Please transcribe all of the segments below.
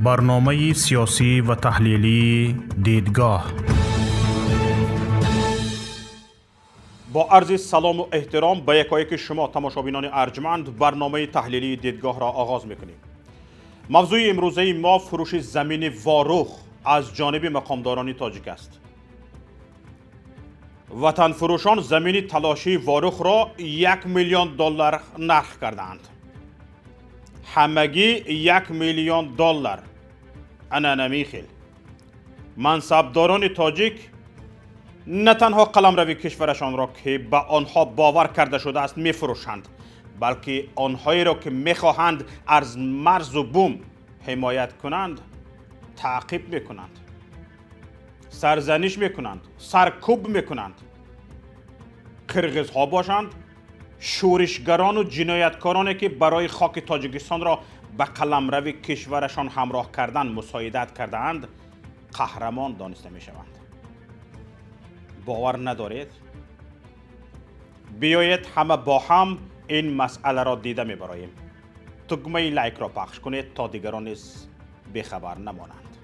برنامه سیاسی و تحلیلی دیدگاه. با عرض سلام و احترام به یکایک شما تماشابینان ارجمند، برنامه تحلیلی دیدگاه را آغاز میکنیم. موضوع امروزه ما فروش زمین واروخ از جانب مقامداران تاجیک است. وطن فروشان زمین تلاشی واروخ را $1,000,000 نرخ کردند. همگی $1,000,000. انا نمیخیل. منصبداران تاجیک نه تنها قلمرو کشورشان را که به آنها باور کرده شده است میفروشند، بلکه آنهایی را که میخواهند از مرز و بوم حمایت کنند تعقیب میکنند، سرزنش میکنند، سرکوب میکنند. قرغزها باشند، شورشگران و جنایتکارانی که برای خاک تاجیکستان را به قلمرو کشورشان همراه کردن مساعدت کردند قهرمان دانسته میشوند. باور ندارید؟ بیایید همه با هم این مسئله را دیده میبراییم. تکمه لایک را پخش کنید تا دیگران نیز بیخبر نمانند.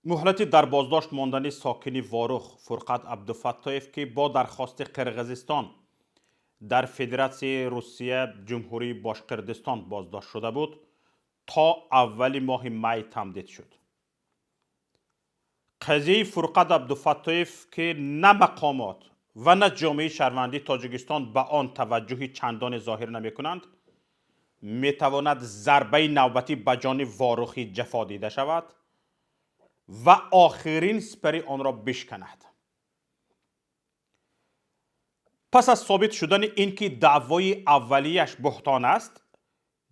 مهلت در بازداشت ماندن ساکن واروخ فرقت عبدالفتاح که با درخواست قرغزستان در فدراسیون روسیه جمهوری باشقردستان بازداشت شده بود تا اول ماه می تمدید شد. قضیه فرقت عبدالفتاح که نه مقامات و نه جامعه شهروندی تاجیکستان به آن توجهی چندان ظاهر نمی کنند، می تواند ضربه نوبتی به جان واروخی جفا دیده شود و آخرین سپری آن را بشکند. پس از ثابت شدن اینکه دعوای اولیش بهتان است،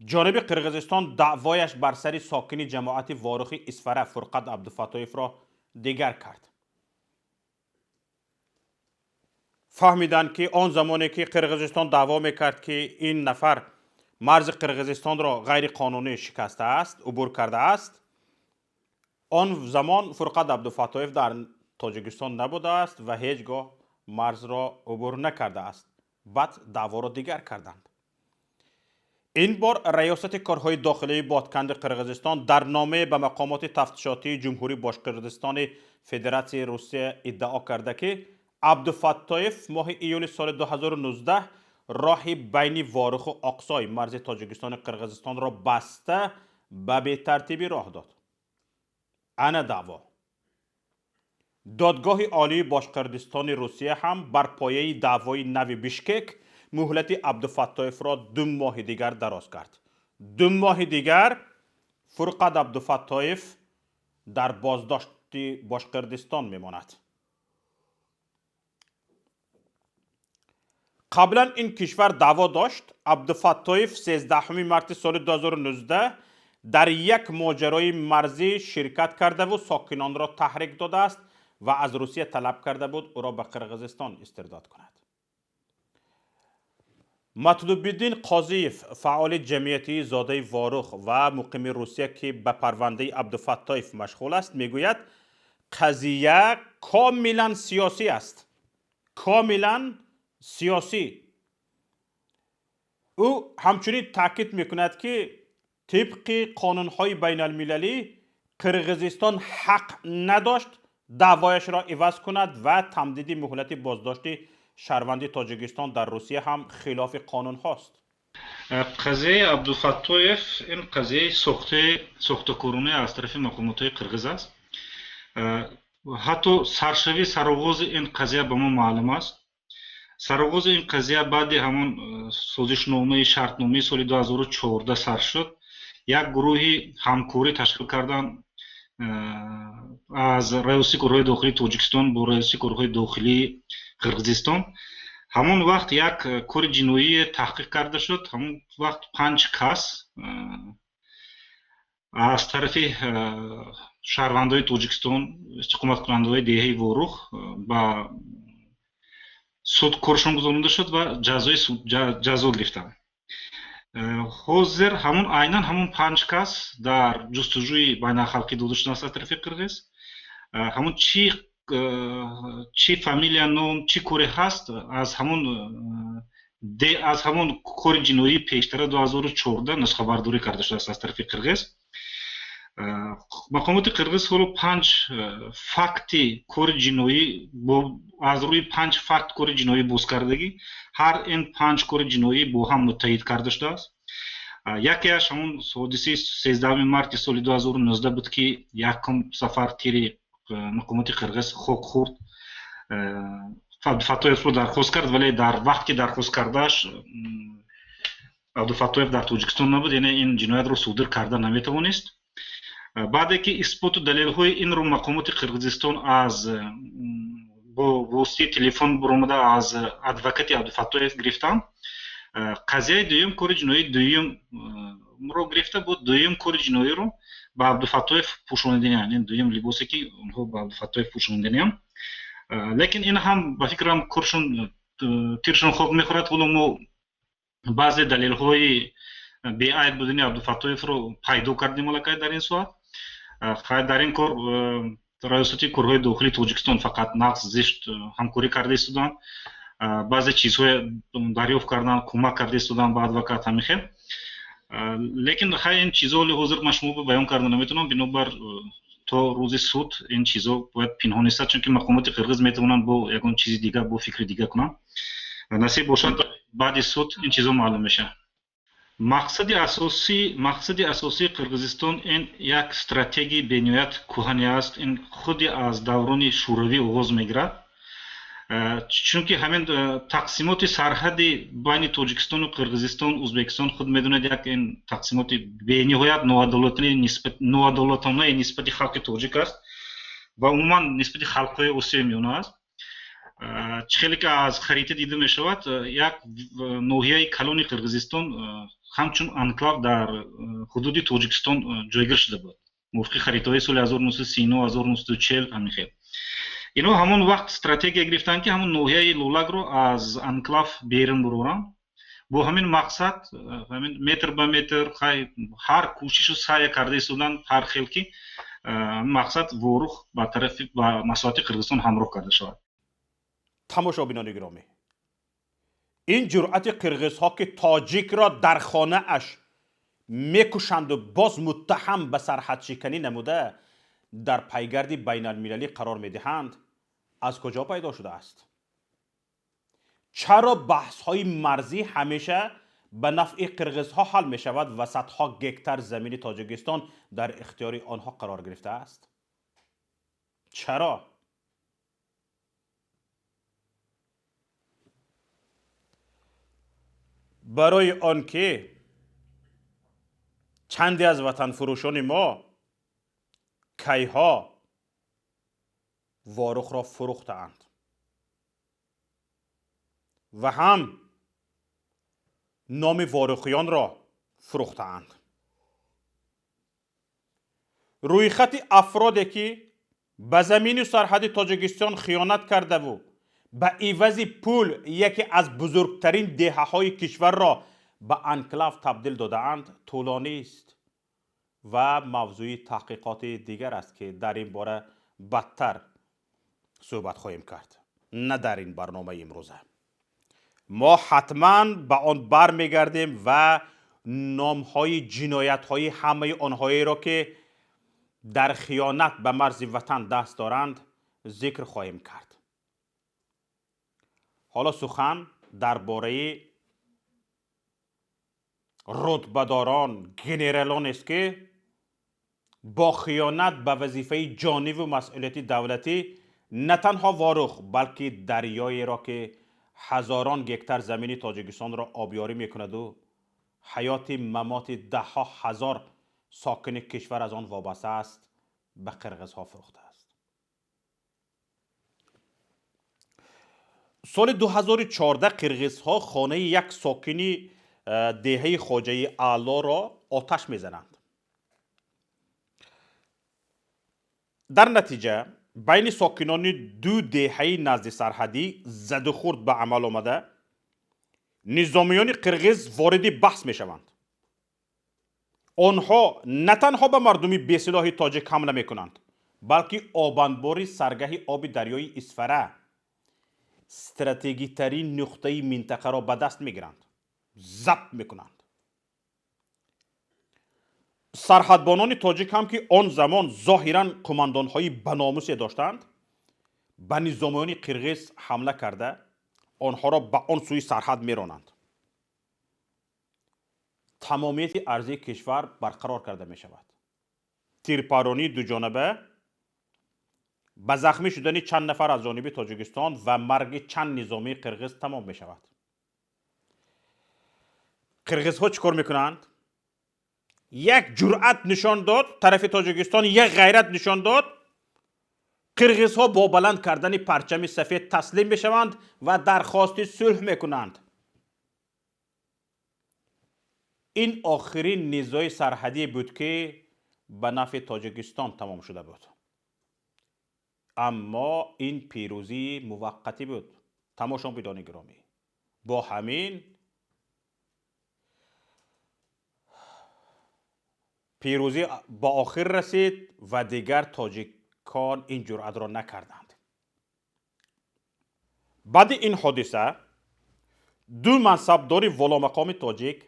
جانب قرغزستان دعوایش بر سر ساکن جماعت واروخی اسفره فرقت عبدالفتاح را دیگر کرد. فهمیدند که آن زمانی که قرغزستان دعوا میکرد که این نفر مرز قرغزستان را غیر قانونی شکسته است، عبور کرده است، آن زمان فرقت عبدالفتاح در تاجیکستان نبوده است و هیچگاه مرز را عبور نکرده است. بعد دعوا را دیگر کردند. این بار ریاست کارهای داخلی بادکند قرغزستان در نامه به مقامات تفتیشاتی جمهوری باشقردستان فدراسیون روسیه ادعا کرده که عبدالفتاح ماه ایول سال 2019 راه بین واروخ و آقسای مرز تاجیکستان قرغزستان را بسته به بی‌ترتیبی راه داد. انا دعوا. دادگاه عالی باشقردستان روسیه هم بر پایه دعوای نوی بیشکک مهلت عبدالفتاح را 2 ماه دیگر دراز کرد. 2 ماه دیگر فرقت عبدالفتاح در بازداشت باشقردستان میماند. قبلا این کشور دعوا داشت. عبدالفتاح 13 مارس سال 2019 در یک ماجرای مرزی شرکت کرده و ساکنان را تحریک داده است و از روسیه طلب کرده بود او را به قرغزستان استرداد کند. مطلوب الدین قاضیف فعال جمعیتی زاده واروخ و مقیم روسیه که به پرونده عبدالفتاح مشغول است میگوید قضیه کاملا سیاسی است. کاملا سیاسی. او همچنین تاکید میکند که طبق قانونهای بین المللی قرغزستان حق نداشت دعوایش را عوض کند و تمدید مهلت بازداشت شهروند تاجیکستان در روسیه هم خلاف قانون هاست. قضیه عبدالفتاح این قضیه ساخته‌کارانه از طرف مقامات قرغز است. حتی سرشوی سرآغاز این قضیه به ما معلوم است. سرآغاز این قضیه بعد همون سازشنامه شرطنامه سال 2014 سر شد. یک گروهی همکاری تشکیل کردن از رئیس کارهای داخلی تاجیکستان با رئیس کارهای داخلی قرغزستان. همون وقت یک کار جنایی تحقیق کرده شد. همون وقت 5 کس از طرف شهروندان تاجیکستان استقامت کننده دهه واروخ با суд коршон гузаронда шуд ва ҷазо гирифтанд. ҳозир ҳамон айнан ҳамон 5 кас дар ҷустуҷӯи байналхалқӣ дода шудааст аз тарафи қирғиз. ҳамон чӣ фамилия ном чӣ коре ҳаст аз ҳамон از همون کار جنایی پیشتر 2014 نسخه برداری کرده شده است از طرف قرغیز. مقامات قرغیز حالا 5 فکت کار جنایی از روی 5 فکت کار جنایی باز کردگی هر این 5 کار جنایی با هم متحد کرده شده است. یکیش همون حادثه 13 مارت سال 2019 بود که یکم سفر تیر مقامات قرغیز خاک خورد. عبدالفتاح رو درخواست کرد ولی در وقت که درخواست کردش عبدالفتاح در تاجیکستان نبود، یعنی این جنایت رو صادر کرده نمیتوانست. بعد که اثبات و دلیل های این رو مقامات قرغیزستان از با واسطه تلفن برآمده از ادوکات عبدالفتاح گرفتن. قضیه دویم کار جنایی دویم رو گرفته بود. دویم کار جنایی رو با عبدالفتاح پوشاندن، یعنی دویم لباسی که اونها با عبدالفتاح پوشاندن. لیکن این هم با فکرم کارشون تیرشون خوب میخورد. ولی ما بعضی دلیل های بی‌عیب بودن عبدالفتاح رو پیدا کردیم ملکه در این صورت. در این کار ریاستی کارهای داخلی تاجیکستان فقط نقص زشت همکاری کرده استودن، بعضی چیزهای دریافت کردن، کمک کرده استودن با ادوکات همیشه. لیکن خیلی این چیزها حاضر من شما بیان کردن نمیتونم، بنابر تا روز سود این چیزا باید پنهان است، چون که مقامات قرغیز میتونن با یگان چیز دیگه با فکر دیگه کنن. نصیب باشد بعد سود این چیزا معلوم میشه. مقصد اساسی قرغیزستان این یک استراتژی بنیاد کهنی است. این خودی از دوران شوروی آغاز میگیرد، چونکه همین تقسیمات سرحدی بین تاجیکستان و قرغیزستان ازبکستان خود میدونید یک این تقسیمات بی‌نهایت ناعادلانه نسبت خلق تاجیک است و عموما نسبت خلق‌های آسیای میانه است. خیلی که از خریطه دیده می شود یک ناحیه کلان قرغیزستان همچون انکلاو در حدود تاجیکستان جایگیر شده بود موافق خریطه های سال 1939 1940 همیشه. اینا همون وقت استراتژی گرفتن که همون ناحیه لولگ رو از انکلاو بیرون برورن. با همین مقصد همین متر به متر هر کوشش رو سعی کرده ایستادن هر خلکی مقصد ورخ با طرف با مساحت قرغیزستان همراه کرده شود. تماشابینان گرامی، این جرأت قرغیزها که تاجیک را در خانه اش میکشند و باز متهم به سرحد شکنی نموده در پیگرد بین المللی قرار میدهند از کجا پیدا شده است؟ چرا بحث های مرزی همیشه به نفع قرغیزها حل می شود و صدها گکتر زمین تاجیکستان در اختیار آنها قرار گرفته است؟ چرا؟ برای آنکه چندی از وطن فروشان ما کیها وارخ را فروختند و هم نام وارخیان را فروختند. روی خط افرادی که به زمین سرحد تاجیکستان خیانت کرده و به عوض پول یکی از بزرگترین دهه های کشور را به انکلاو تبدیل داده اند طولانی است و موضوع تحقیقات دیگر است که در این باره بدتر صحبت خواهیم کرد، نه در این برنامه امروزه. ما حتما به آن بر میگردیم و نامهای جنایت‌های همه آنهایی را که در خیانت به مرز وطن دست دارند ذکر خواهیم کرد. حالا سخن درباره رتبه‌داران، گنرالان است که با خیانت به وظیفه جانی و مسئولیت دولتی نه تنها وارخ بلکه دریایی را که هزاران گکتر زمین تاجیکستان را آبیاری میکند و حیات ممات ده ها هزار ساکن کشور از آن وابسته است به قرغیزها فروخته است. سال 2014 قرغیزها خانه یک ساکنی دهه خواجه اعلی را آتش میزنند. در نتیجه بین ساکنان دو دهه نزد سرحدی زد و خورد به عمل آمده. نظامیان قرغیز وارد بحث می شوند. آنها نه تنها به مردمی بی‌سلاح تاجیک حمله می کنند بلکه آبانبار سرگه آب دریای اسفره استراتژی ترین نقطه منطقه را به دست میگیرند، ضبط میکنند. سرحدبانان تاجیک هم که آن زمان ظاهرا قماندانهای بناموسی داشتند، به نظامیان قرغیز حمله کرده آنها را به آن سوی سرحد میرانند. تمامیت ارضی کشور برقرار کرده می شود. تیرپارانی دو جانبه به زخمی شدن چند نفر از جانب تاجیکستان و مرگ چند نظامی قرغیز تمام می شود. قرغیز ها چیکار میکنند؟ یک جرأت نشان داد، طرف تاجیکستان یک غیرت نشان داد. قرغیز ها با بلند کردن پرچم سفید تسلیم میشوند و درخواست صلح میکنند. این آخرین نزاع سرحدی بود که به نفع تاجیکستان تمام شده بود. اما این پیروزی موقتی بود. تماشاگران گرامی، با همین پیروزی با آخر رسید و دیگر تاجیکان این جرأت را نکردند. بعد این حادثه دو منصبدار والا مقام تاجیک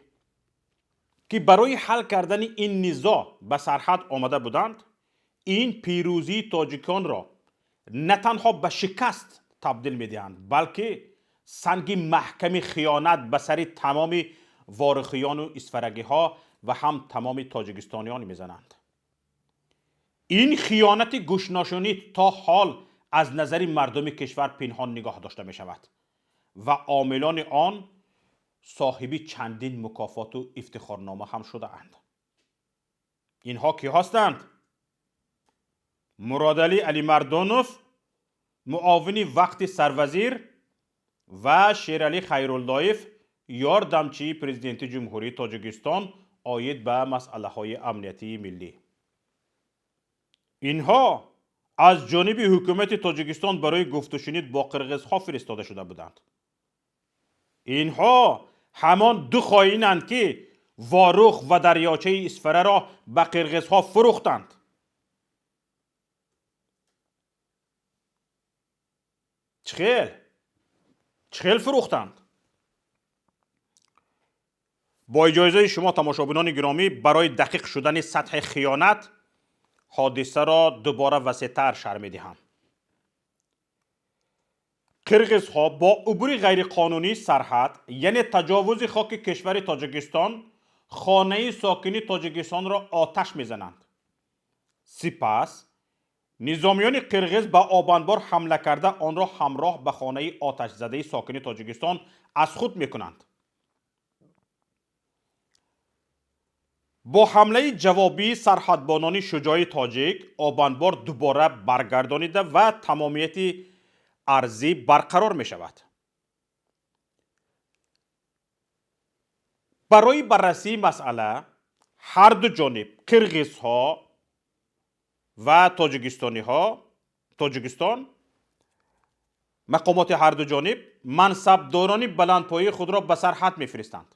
که برای حل کردن این نزاع به سرحد آمده بودند، این پیروزی تاجیکان را نه تنها به شکست تبدیل می‌دهند، بلکه سنگ محکم خیانت به سر تمام وارخیان و اسفرگی ها و هم تمام تاجیکستانیان میزنند. این خیانت گوشنشینی تا حال از نظر مردم کشور پنهان نگاه داشته می شود و عاملان آن صاحبی چندین مکافات و افتخارنامه هم شده اند. اینها کی هستند؟ مرادعلی علی مردانوف، معاون وقت سروزیر، و شیرعلی خیراللایف، یاردمچی پرزیدنت جمهوری تاجیکستان آید به مسئله های امنیتی ملی. اینها از جانب حکومت تاجیکستان برای گفت و شنید با قرغیزها فرستاده شده بودند. اینها همان دو خائنند که واروخ و دریاچه اسفره را به قرغیزها فروختند. چخیل فروختند. با اجازه شما تماشاگران گرامی، برای دقیق شدن سطح خیانت حادثه را دوباره وسیع‌تر شرح می‌دهم. قرغیزها با عبور غیرقانونی سرحد، یعنی تجاوز خاک کشور تاجیکستان، خانه ساکنی تاجیکستان را آتش می‌زنند. سپس نظامیان قرغیز به آبانبار حمله کرده آن را همراه به خانه آتش زده ساکنی تاجیکستان از خود می‌کنند. با حمله جوابی سرحدبانان شجاع تاجیک آبانبار دوباره برگردانیده و تمامیت ارضی برقرار می شود. برای بررسی مسئله هر دو جانب، قرغیزها و تاجیکستان، مقامات هر دو جانب منصبداران بلندپایه خود را به سرحد می فرستند.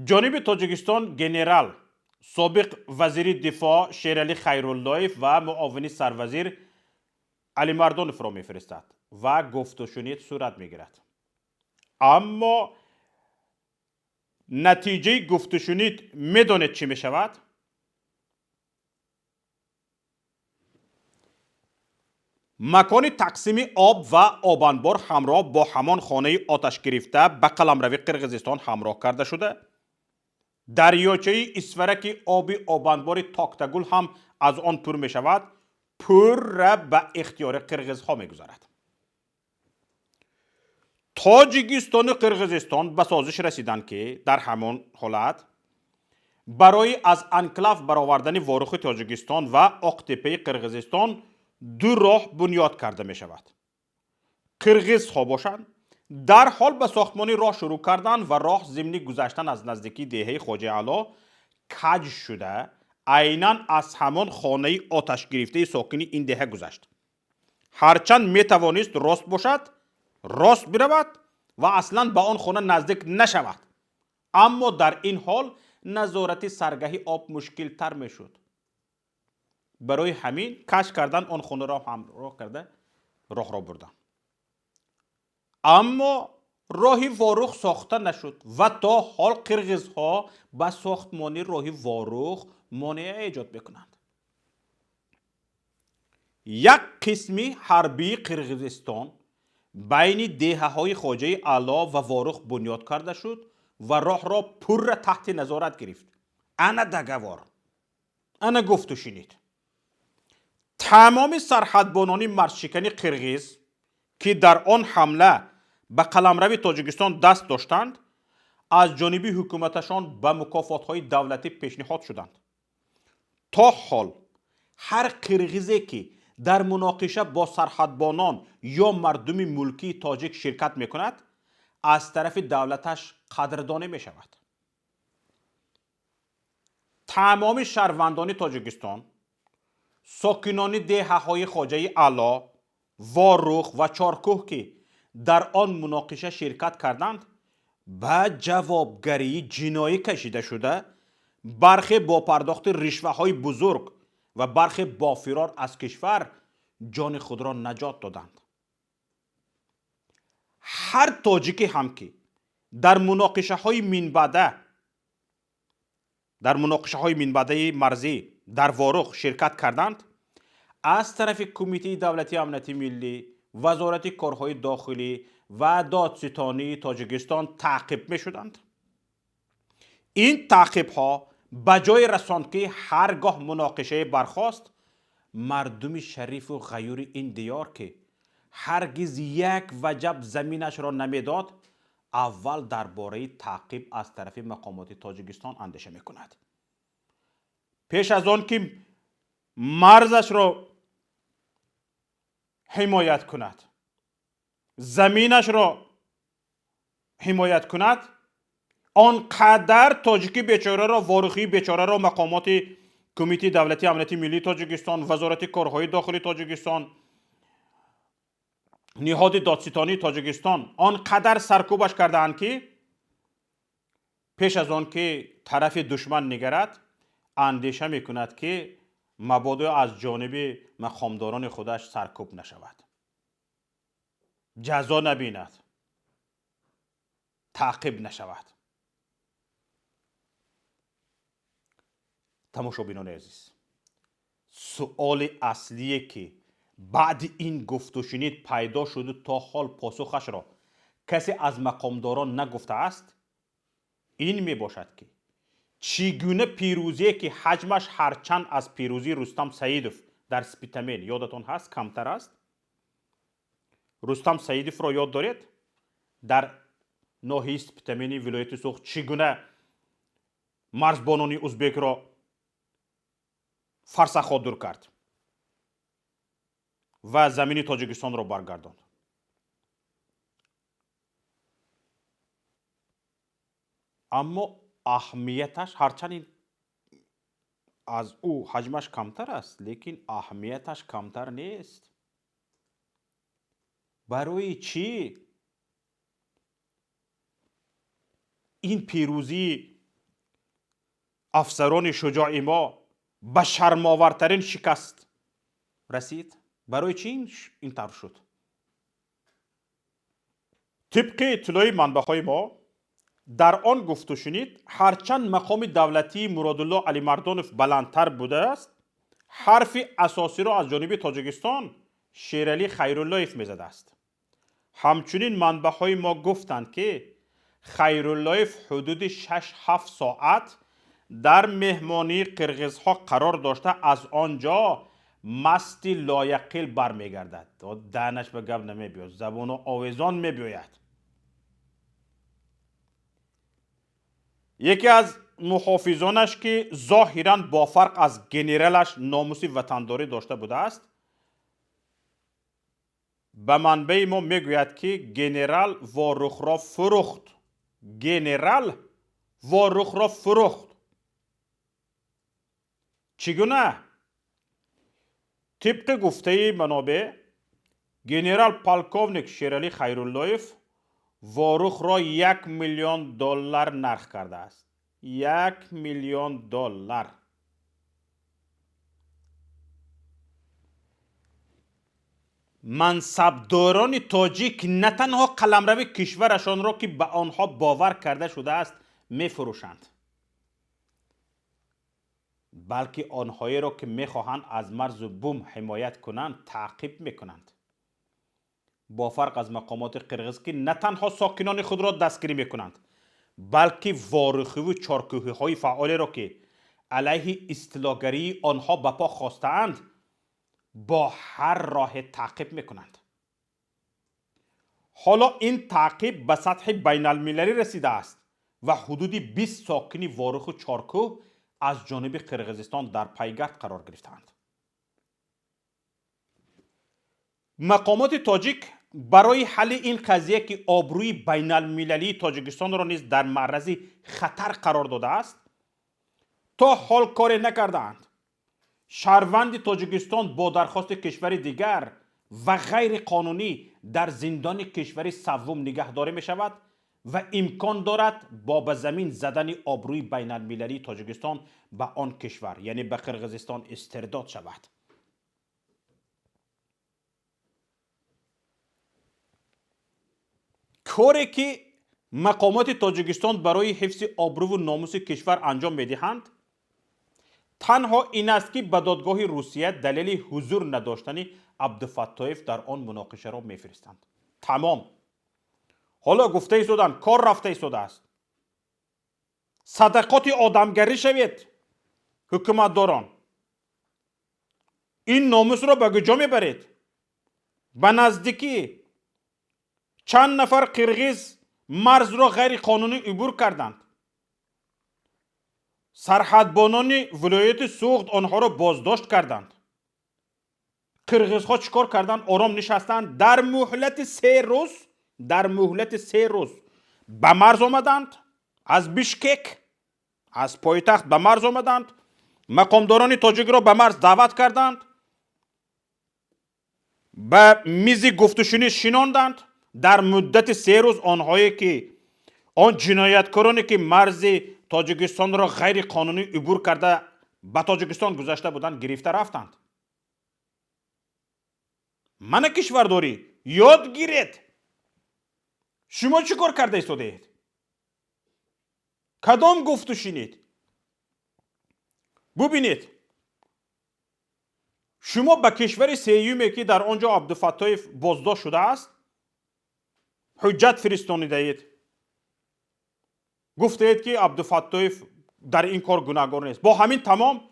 جانب تاجیکستان گنرال سابق وزیر دفاع شیرعلی خیراللایف و معاون سروزیر علی مردانوف را میفرستد و گفت و شنید صورت میگیرد. اما نتیجه گفت و شنید میدانید چی میشود؟ مکان تقسیم آب و آبانبار همراه با همان خانه آتش گرفته به قلمرو قرغیزستان همراه کرده شده. دریاچه اسفرک آب آبانبار تاکتگول هم از آن پر می شود، پر را به اختیار قرغیزها می گذارد. تاجیکستان و قرغیزستان به سازش رسیدند که در همان حالت برای از انکلاف برآوردن واروخ تاجیکستان و آقتپه قرغیزستان دو راه بنیاد کرده می شود. قرغیزها باشند در حال به ساختمان راه شروع کردن و راه ضمن گذشتن از نزدیکی دهه خواجه علا کج شده عیناً از همان خانه آتش گرفته ساکنی این دهه گذشت. هرچند می توانست راست باشد، راست برود و اصلاً به آن خانه نزدیک نشود، اما در این حال نظارت سرگهی آب مشکل تر می شد. برای همین کج کردن آن خانه را همراه کرده راه را بردند. اما راهی واروخ ساخته نشد و تا حال قرغیزها با ساختمان راهی واروخ مانع ایجاد میکنند. یک قسمی حربی قرغیزستان بین دهه های خواجه علا و واروخ بنیاد کرده شد و راه را پر تحت نظارت گرفت. انا دگوار، انا گفت و شنید. تمام سرحدبانان مرزشکنی قرغیز که در آن حمله به قلمرو تاجیکستان دست داشتند از جانب حکومتشان به مکافات‌های دولتی پیشنهاد شدند. تا حال هر قرغیزی که در مناقشه با سرحدبانان یا مردم ملکی تاجیک شرکت میکند از طرف دولتش قدردانی می شود. تمام شهروندان تاجیکستان، ساکنان دهه های خواجه علا، واروخ و چارکوه که در آن مناقشه شرکت کردند به جوابگری جنایی کشیده شده، برخی با پرداخت رشوه های بزرگ و برخی با فرار از کشور جان خود را نجات دادند. هر تاجیکی هم که در مناقشه های منبعده مرزی در واروخ شرکت کردند از طرف کمیته دولتی امنیتی ملی، وزارت کارهای داخلی و دادستانی تاجیکستان تعقیب می شدند. این تعقیب ها بجای رساند که هرگاه مناقشه برخاست مردم شریف و غیور این دیار که هرگز یک وجب زمینش را نمیداد اول درباره تعقیب از طرف مقامات تاجیکستان اندیشه میکند. پیش از آن که مرزش را حمایت کند، زمینش را حمایت کند، آنقدر تاجیکی بیچاره را، واروخی بیچاره را مقامات کمیته دولتی امنیتی ملی تاجیکستان، وزارت کارهای داخلی تاجیکستان، نهاد دادستانی تاجیکستان آنقدر سرکوبش کردند که پیش از آن که طرف دشمن نگرد اندیشه میکند که مبادا از جانب مقامداران خودش سرکوب نشود، جزا نبیند، تعقیب نشود. تماشابینان عزیز، سؤال اصلیه که بعد این گفت و شنید پیدا شده تا حال پاسخش را کسی از مقامداران نگفته است این می باشد که چگونه پیروزی که حجمش هرچند از پیروزی رستم سعیدوف در سپیتمین یادتون هست کمتر است. رستم سعیدوف را یاد دارید؟ در ناحیه سپیتمینی ولایت سوخت چگونه مرزبانان ازبک را فرسخ دور کرد و زمین تاجیکستان را برگرداند. اما اهمیتش هرچند از او حجمش کمتر است لیکن اهمیتش کمتر نیست. برای چی این پیروزی افسران شجاع ما به شرم‌آورترین شکست رسید؟ برای چی این طور شد؟ طبق اطلاع منبع‌های ما در آن گفت و شنید هرچند مقام دولتی مرادالله علی مردانوف بلندتر بوده است، حرف اساسی را از جانب تاجیکستان شیرعلی خیراللهیف میزده است. همچنین منبع‌های ما گفتند که خیراللهیف حدود 6-7 ساعت در مهمانی قرغیزها قرار داشته از آنجا مستی لایقیل برمیگردد. دهنش به گپ نمیبیاد، زبان و آویزان میبیاید. یکی از محافظانش که ظاهراً با فرق از گنرالش ناموس وطنداری داشته بوده است به منبع ما میگوید که گنرال واروخ را فروخت. گنرال واروخ را فروخت. چگونه؟ طبق گفته منابع گنرال پالکوونیک شیرعلی خیراللهیف واروخ را $1,000,000 نرخ کرده است. $1,000,000. منصبداران تاجیک نه تنها قلمرو کشورشان را که به آنها باور کرده شده است میفروشند، بلکه آنهایی را که میخواهند از مرز و بوم حمایت کنند تعقیب میکنند. با فرق از مقامات قرغز که نه تنها ساکنان خود را دستگیری میکنند، بلکه وارخی و چارکوهی های فعالی را که علیه اصطلاحگری آنها به پا خواستند با هر راه تعقیب میکنند. حالا این تعقیب به سطح بین المللی رسیده است و حدود 20 ساکن وارخ و چارکوه از جانب قرغزستان در پیگرد قرار گرفتند. مقامات تاجیک برای حل این قضیه که آبروی بین المللی تاجیکستان را نیز در معرض خطر قرار داده است تا حال کاری نکردند. شهروند تاجیکستان با درخواست کشور دیگر و غیر قانونی در زندان کشور سوم نگهداری می شود و امکان دارد با به زمین زدن آبروی بین المللی تاجیکستان به آن کشور یعنی به قرغزستان استرداد شود. کاری که مقامات تاجیکستان برای حفظ آبرو و ناموس کشور انجام میدهند تنها این است که به دادگاه روسیه دلیل حضور نداشتن عبدالفتاح در آن مناقشه را میفرستند. تمام. حالا گفته ایستادن، کار رفته ایستاده است. صدقات آدمگری شوید حکومتداران. این ناموس را به کجا میبرید؟ به نزدیکی چند نفر قرغیز مرز را غیر قانونی عبور کردند. سرحدبانان ولایت سوخت آنها را بازداشت کردند. قرغیزها چیکار کردند؟ آرام نشستند. در مهلت 3 روز به مرز آمدند. از بیشکک، از پایتخت به مرز آمدند. مقامداران تاجیک را به مرز دعوت کردند. به میز گفتگو شیناندند. در مدت 3 روز آنهایی که آن جنایتکارانی که مرز تاجیکستان را غیر قانونی عبور کرده به تاجیکستان گذشته بودند گرفته رفتند. من کشورداری یاد گیرید. شما چی کار کرده ایستاده اید؟ کدام گفتو شنید؟ ببینید شما به کشور سیومی که در آنجا عبدالفتاح بازداشت شده است حجت فرستانیده اید. گفته اید که عبدالفتاح در این کار گناهکار نیست. با همین تمام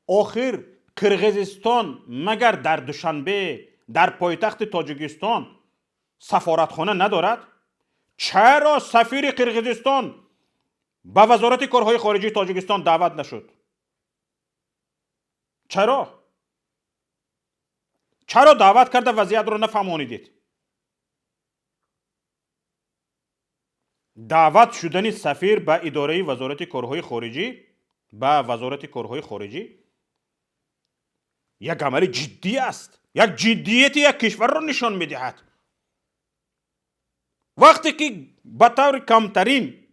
آخر قرغزستان مگر در دوشنبه در پایتخت تاجیکستان سفارتخانه ندارد؟ چرا سفیر قرغزستان به وزارت کارهای خارجه تاجیکستان دعوت نشد؟ چرا دعوت کرده وضعیت را نفهمانیدید؟ دعوت شدن سفیر به اداره وزارت کارهای خارجی یک عمل جدی است. یک جدیت یک کشور را نشان میدهد. وقتی که به طور کمترین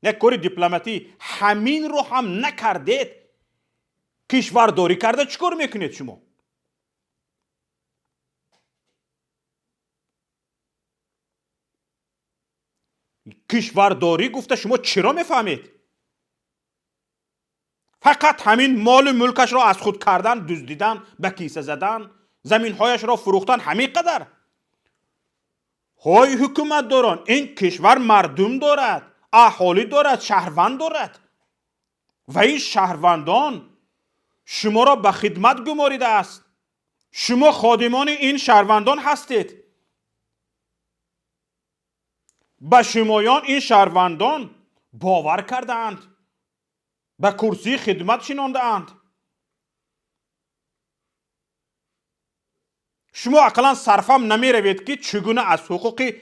یک کار دیپلماتی همین رو هم نکردید کشورداری کرده چیکار میکنید شما؟ کشورداری گفته شما چرا میفهمید؟ فقط همین مال ملکش را از خود کردن، دزدیدن، به کیسه زدن، زمینهایش را فروختن، همین قدر. های حکومت دارن، این کشور مردم دارد، اهالی دارد، شهروند دارد و این شهروندان شما را به خدمت گماریده است. شما خادمان این شهروندان هستید. به شمایان این شهروندان باور کردند، به کرسی خدمت شناندند. شما عقلا صرفم نمی روید که چگونه از حقوق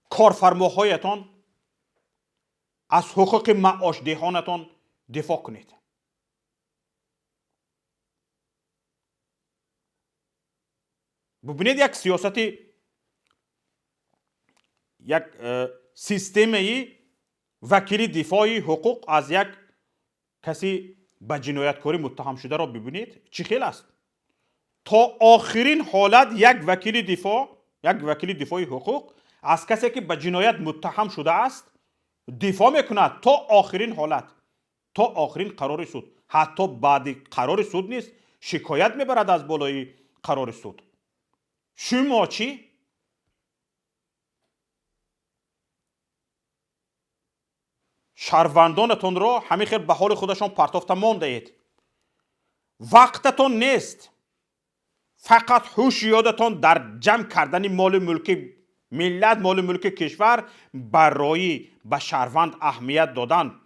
کارفرماهایتان، از حقوق معاش دهانتان دفاع کنید. ببینید یک سیاستی، یک سیستمی وکیلی دفاعی حقوق از یک کسی به جنایتکاری متهم شده را ببینید چی خیلی است. تا آخرین حالت یک وکیل دفاعی حقوق از کسی که به جنایت متهم شده است دفاع میکند تا آخرین حالت، تا آخرین قرار سود. حتی بعد قرار سود نیست، شکایت میبرد از بالای قرار سود. شما چی؟ شهروندانتون را همین خیلی به حال خودشان پرتافته مانده اید. وقتتون نیست. فقط هوش یادتان در جمع کردن مال ملک ملت، مال ملک کشور برای به شهروند اهمیت دادن،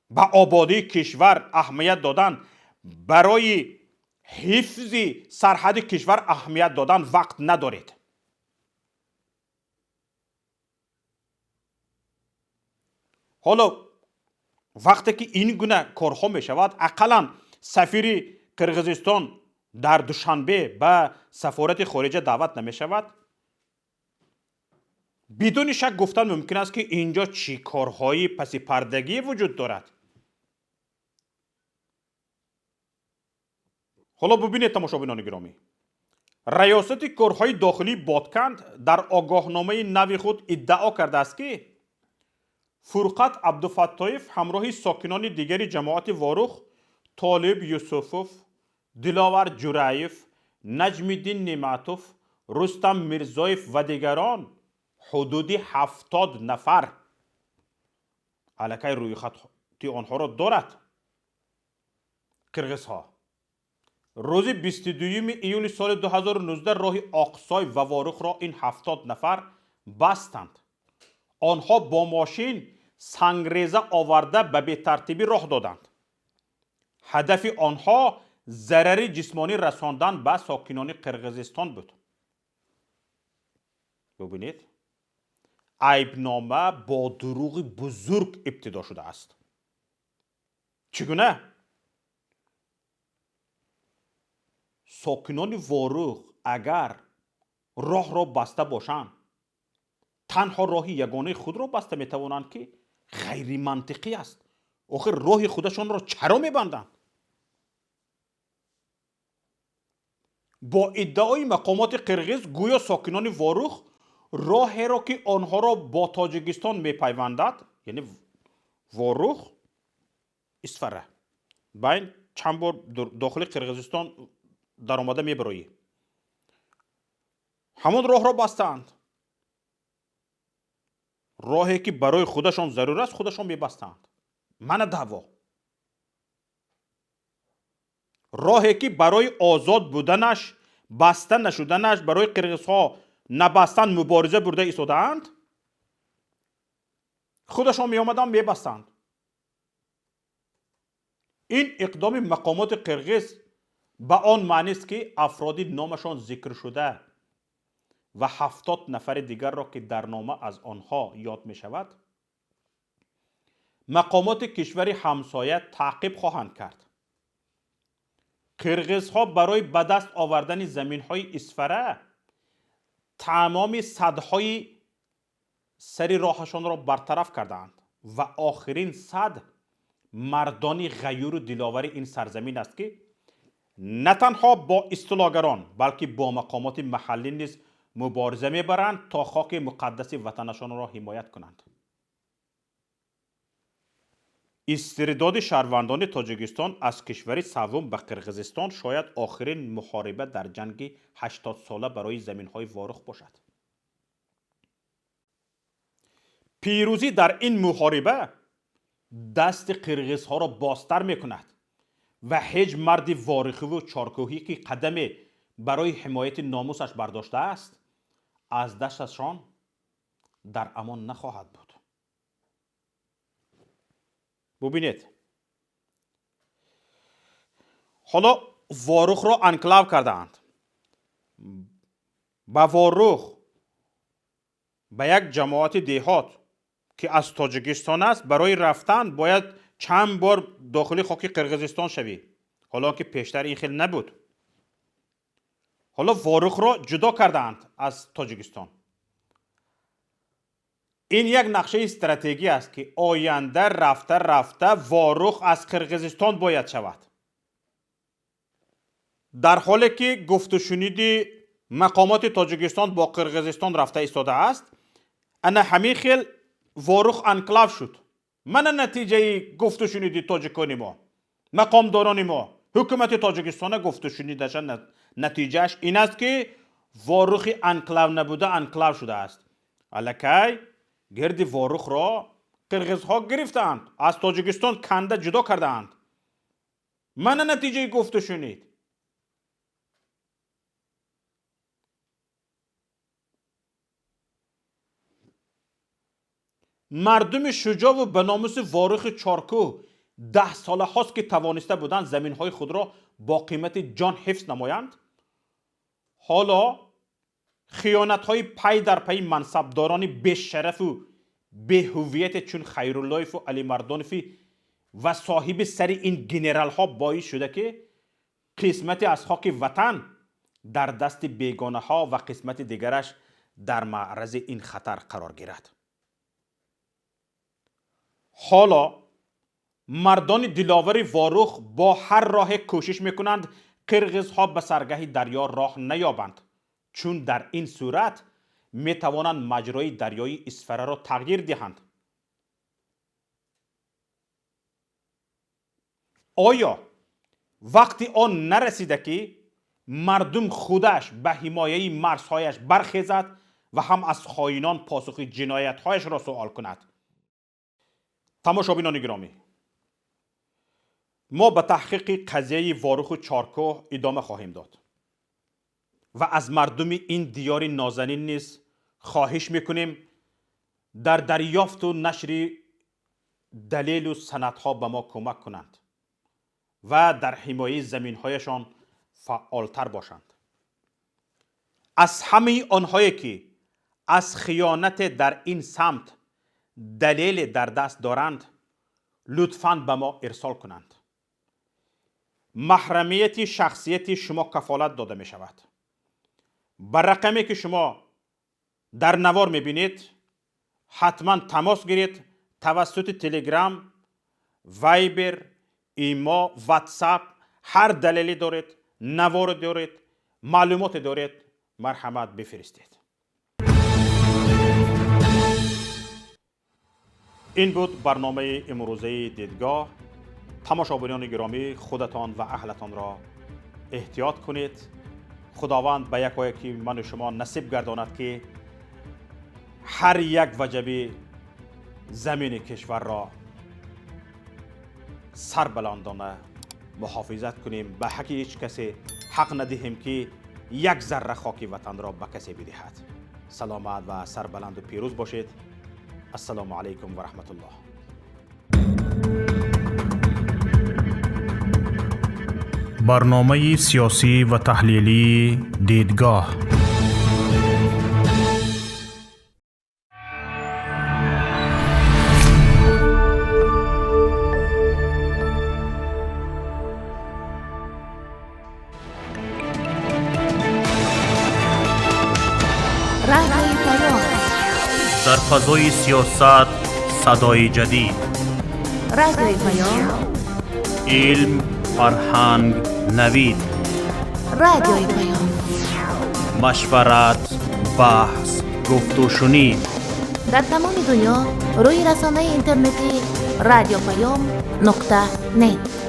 به آبادی کشور اهمیت دادن، برای حفظ سرحد کشور اهمیت دادن وقت ندارید. حالا وقتی که این گونه کارها می شود، اقلا سفیر قرقیزستان در دوشنبه به سفارت خارجه دعوت نمی شود، بدون شک گفتن ممکن است که اینجا چی کارهای پس پردگی وجود دارد. حالا ببینید تماشابینان گرامی، ریاست کارهای داخلی بادکند در آگاهنامه نو خود ادعا کرده است که فرقت عبدالفتاح همراه ساکنان دیگری جماعت واروخ، طالب یوسفوف، دلاور جرایف، نجم الدین نعمتوف، رستم میرزایف و دیگران حدود 70 نفر علاقه روی خطی آنها را دارد. قرقیزها روز 22 ایول سال 2019 راه آقسای و واروخ را این 70 نفر بستند. آنها با ماشین سنگریزه آورده به بی‌ترتیبی راه دادند. هدف آنها ضرر جسمانی رساندن به ساکنان قرقیزستان بود. ببینید، عیبنامه با دروغ بزرگ ابتدا شده است. چگونه؟ ساکنان واروخ اگر راه را بسته باشند، تنها راه یگانه خود را بسته می توانند که غیر منطقی است. آخر راه خودشان را چرا می بندند؟ با ادعای مقامات قرقیز گویا ساکنان واروخ راهی را که آنها را با تاجیکستان می پیوندد، یعنی واروخ اسفره بین چند بار داخل قرقیزستان در آمده می برایی، همون راه را بستند. راهی که برای خودشان ضرور است خودشان می بستند. من دعوا راهی که برای آزاد بودنش، بسته نشدنش، برای قرقیزها نبستن مبارزه برده ایستادند، خودشان می آمدند می بستند. این اقدام مقامات قرقیز به آن معنی است که افرادی نامشان ذکر شده و 70 نفر دیگر را که در نامه از آنها یاد می شود مقامات کشور همسایه تعقیب خواهند کرد. قرقیزها برای به دست آوردن زمین های اسفره تمام سدهای سری راهشان را برطرف کردند و آخرین سد مردان غیور و دلاور این سرزمین است که نه تنها با اصطلاحگران بلکه با مقامات محلی نیز مبارزه میبرند تا خاک مقدس وطنشان را حمایت کنند. استرداد شهروندان تاجیکستان از کشور سوم به قرقیزستان شاید آخرین محاربه در جنگ 80 ساله برای زمین‌های واروخ باشد. پیروزی در این محاربه دست قرقیزها را بازتر میکند و هیچ مرد واروخی و چارکوهی که قدم برای حمایت ناموسش برداشته است از دستشان در امان نخواهد بود. ببینید، حالا واروخ را انکلاو کردند. با واروخ به یک جماعت دیهات که از تاجیکستان است برای رفتن باید چند بار داخل خاک قرقیزستان شوی، حالا که پیشتر این خیلی نبود. حالا واروخ را جدا کردند از تاجیکستان. این یک نقشه استراتژی است که آینده رفته واروخ از قرقیزستان باید شود. در حالی که گفت و شنید مقامات تاجیکستان با قرقیزستان رفته ایستاده است، انا همین خیل واروخ انکلاو شد. من نتیجه گفت و شنید تاجیکانی ما، مقام داران ما، حکومت تاجیکستان گفت و شنیدش نتیجهش این است که واروخی انکلاو نبوده انکلاو شده است. الکی گرد واروخ را قرقیزها گرفتند، از تاجیکستان کنده جدا کردند. من نتیجه گفت و شنید. مردم شجاع و به ناموس واروخ چارکو 10 ساله هاست که توانسته بودند زمین های خود را با قیمت جان حفظ نمایند. حالا خیانت های پی در پی منصبداران بی‌شرف و به هویت چون خیراللهیف و علی مردانفی و صاحب سر این گنرال ها باعث شده که قسمت از خاک وطن در دست بیگانه ها و قسمت دیگرش در معرض این خطر قرار گیرد. حالا مردان دلاور واروخ با هر راه کوشش میکنند قرقیزها به سرگه دریا راه نیابند، چون در این صورت میتوانند مجرای دریای اسفره را تغییر دهند. آیا وقتی آن نرسیده که مردم خودش به حمایه مرزهایش برخیزد و هم از خائنان پاسخ جنایت‌هایش را سوال کند؟ تماشابینان گرامی، ما به تحقیق قضیه واروخ چارکو ادامه خواهیم داد و از مردم این دیار نازنین نیز خواهش میکنیم در دریافت و نشر دلیل و سندها به ما کمک کنند و در حمایه زمینهایشان فعالتر باشند. از همه آنهایی که از خیانت در این سمت دلیل در دست دارند لطفاً به ما ارسال کنند. محرمیت شخصیت شما کفالت داده می شود. بر رقمی که شما در نوار می بینید حتما تماس گیرید. توسط تلگرام، وایبر، ایما، واتساپ، هر دلیلی دارید، نوار دارید، معلومات دارید، مرحمت بفرستید. این بود برنامه امروزه دیدگاه. تماشاگران گرامی، خودتان و اهلتان را احتیاط کنید. خداوند به یکایکی من و شما نصیب گرداند که هر یک وجبه زمین کشور را سربلندانه محافظت کنیم. به حق هیچ کسی حق ندهیم که یک ذره خاک وطن را به کسی بدهد. سلامت و سربلند و پیروز باشید. السلام علیکم و رحمت الله. برنامه سیاسی و تحلیلی دیدگاه. رادیوی پیام، در فضای سیاست صدای جدید. رادیوی پیام، علم، فرهنگ، نوید. رادیوی پیام، مشورت، بحث، گفت و شنید. در تمام دنیا روی رسانه اینترنتی رادیو پیام نقطه نت.